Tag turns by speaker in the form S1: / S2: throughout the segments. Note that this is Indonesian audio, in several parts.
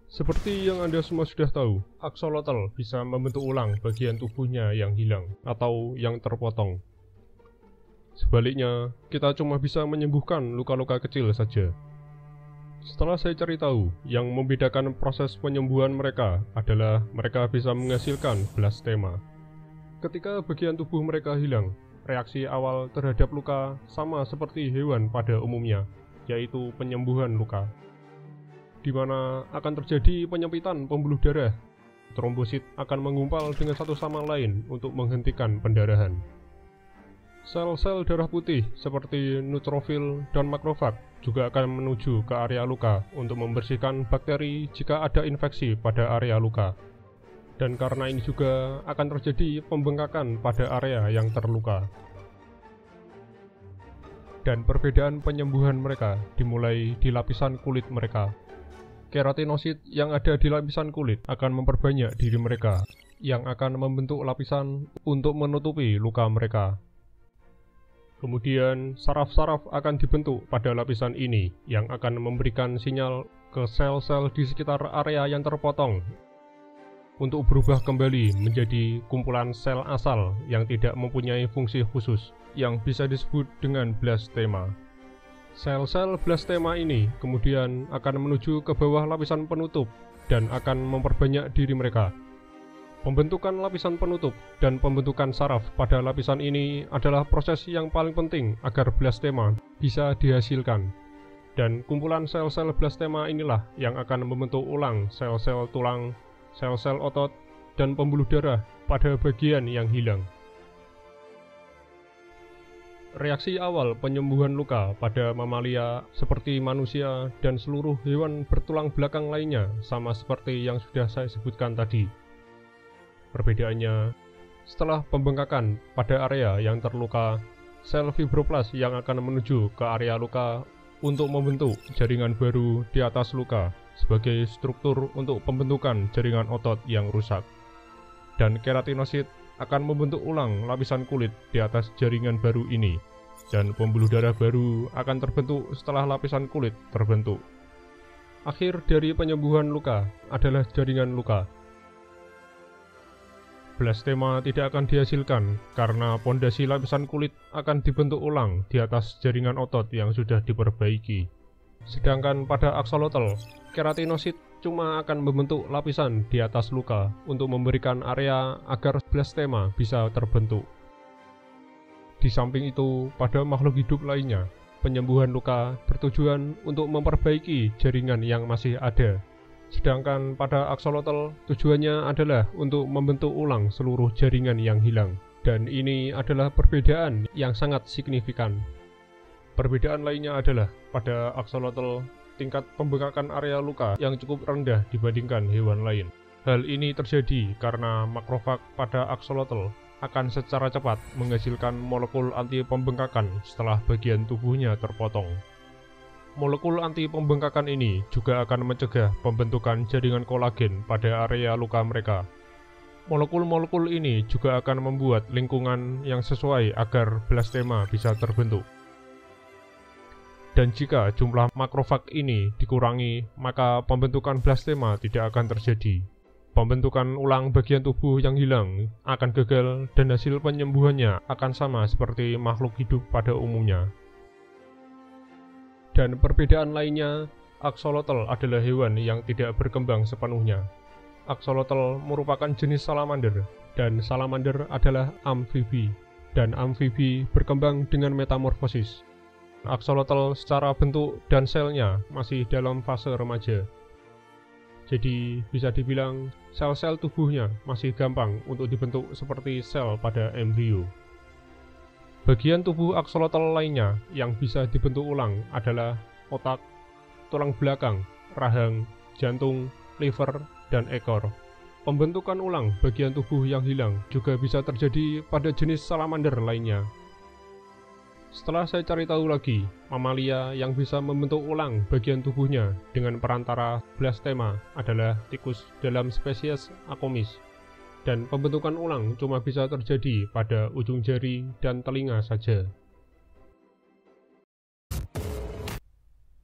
S1: Seperti yang Anda semua sudah tahu, axolotl bisa membentuk ulang bagian tubuhnya yang hilang atau yang terpotong. Sebaliknya, kita cuma bisa menyembuhkan luka-luka kecil saja. Setelah saya cari tahu, yang membedakan proses penyembuhan mereka adalah mereka bisa menghasilkan blastema. Ketika bagian tubuh mereka hilang, reaksi awal terhadap luka sama seperti hewan pada umumnya, yaitu penyembuhan luka, di mana akan terjadi penyempitan pembuluh darah. Trombosit akan mengumpal dengan satu sama lain untuk menghentikan pendarahan. Sel-sel darah putih seperti neutrofil dan makrofag juga akan menuju ke area luka untuk membersihkan bakteri jika ada infeksi pada area luka. Dan karena ini juga akan terjadi pembengkakan pada area yang terluka. Dan perbedaan penyembuhan mereka dimulai di lapisan kulit mereka. Keratinosit yang ada di lapisan kulit akan memperbanyak diri mereka, yang akan membentuk lapisan untuk menutupi luka mereka. Kemudian, saraf-saraf akan dibentuk pada lapisan ini, yang akan memberikan sinyal ke sel-sel di sekitar area yang terpotong untuk berubah kembali menjadi kumpulan sel asal yang tidak mempunyai fungsi khusus, yang bisa disebut dengan blastema. Sel-sel blastema ini kemudian akan menuju ke bawah lapisan penutup dan akan memperbanyak diri mereka. Pembentukan lapisan penutup dan pembentukan saraf pada lapisan ini adalah proses yang paling penting agar blastema bisa dihasilkan. Dan kumpulan sel-sel blastema inilah yang akan membentuk ulang sel-sel tulang, sel-sel otot, dan pembuluh darah pada bagian yang hilang. Reaksi awal penyembuhan luka pada mamalia seperti manusia dan seluruh hewan bertulang belakang lainnya sama seperti yang sudah saya sebutkan tadi. Perbedaannya, setelah pembengkakan pada area yang terluka, sel fibroblas yang akan menuju ke area luka untuk membentuk jaringan baru di atas luka sebagai struktur untuk pembentukan jaringan otot yang rusak. Dan keratinosit akan membentuk ulang lapisan kulit di atas jaringan baru ini, dan pembuluh darah baru akan terbentuk setelah lapisan kulit terbentuk. Akhir dari penyembuhan luka adalah jaringan luka. Blastema tidak akan dihasilkan karena pondasi lapisan kulit akan dibentuk ulang di atas jaringan otot yang sudah diperbaiki. Sedangkan pada axolotl, keratinosit cuma akan membentuk lapisan di atas luka untuk memberikan area agar blastema bisa terbentuk. Di samping itu, pada makhluk hidup lainnya, penyembuhan luka bertujuan untuk memperbaiki jaringan yang masih ada. Sedangkan pada axolotl, tujuannya adalah untuk membentuk ulang seluruh jaringan yang hilang. Dan ini adalah perbedaan yang sangat signifikan. Perbedaan lainnya adalah pada axolotl, tingkat pembengkakan area luka yang cukup rendah dibandingkan hewan lain. Hal ini terjadi karena makrofag pada axolotl akan secara cepat menghasilkan molekul anti pembengkakan setelah bagian tubuhnya terpotong. Molekul anti pembengkakan ini juga akan mencegah pembentukan jaringan kolagen pada area luka mereka. Molekul-molekul ini juga akan membuat lingkungan yang sesuai agar blastema bisa terbentuk. Dan jika jumlah makrofag ini dikurangi, maka pembentukan blastema tidak akan terjadi. Pembentukan ulang bagian tubuh yang hilang akan gagal dan hasil penyembuhannya akan sama seperti makhluk hidup pada umumnya. Dan perbedaan lainnya, axolotl adalah hewan yang tidak berkembang sepenuhnya. Axolotl merupakan jenis salamander, dan salamander adalah amfibi, dan amfibi berkembang dengan metamorfosis. Axolotl secara bentuk dan selnya masih dalam fase remaja. Jadi bisa dibilang sel-sel tubuhnya masih gampang untuk dibentuk seperti sel pada embrio. Bagian tubuh axolotl lainnya yang bisa dibentuk ulang adalah otak, tulang belakang, rahang, jantung, liver, dan ekor. Pembentukan ulang bagian tubuh yang hilang juga bisa terjadi pada jenis salamander lainnya. Setelah saya cari tahu lagi, mamalia yang bisa membentuk ulang bagian tubuhnya dengan perantara blastema adalah tikus dalam spesies Acomis. Dan pembentukan ulang cuma bisa terjadi pada ujung jari dan telinga saja.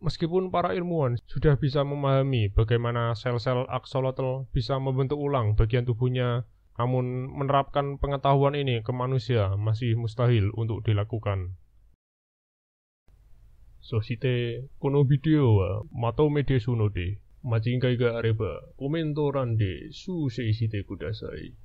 S1: Meskipun para ilmuwan sudah bisa memahami bagaimana sel-sel aksolotl bisa membentuk ulang bagian tubuhnya, namun menerapkan pengetahuan ini ke manusia masih mustahil untuk dilakukan. Sosite kono video wa matome desu no de machinkai ga areba komentoran de suseishite kudasai.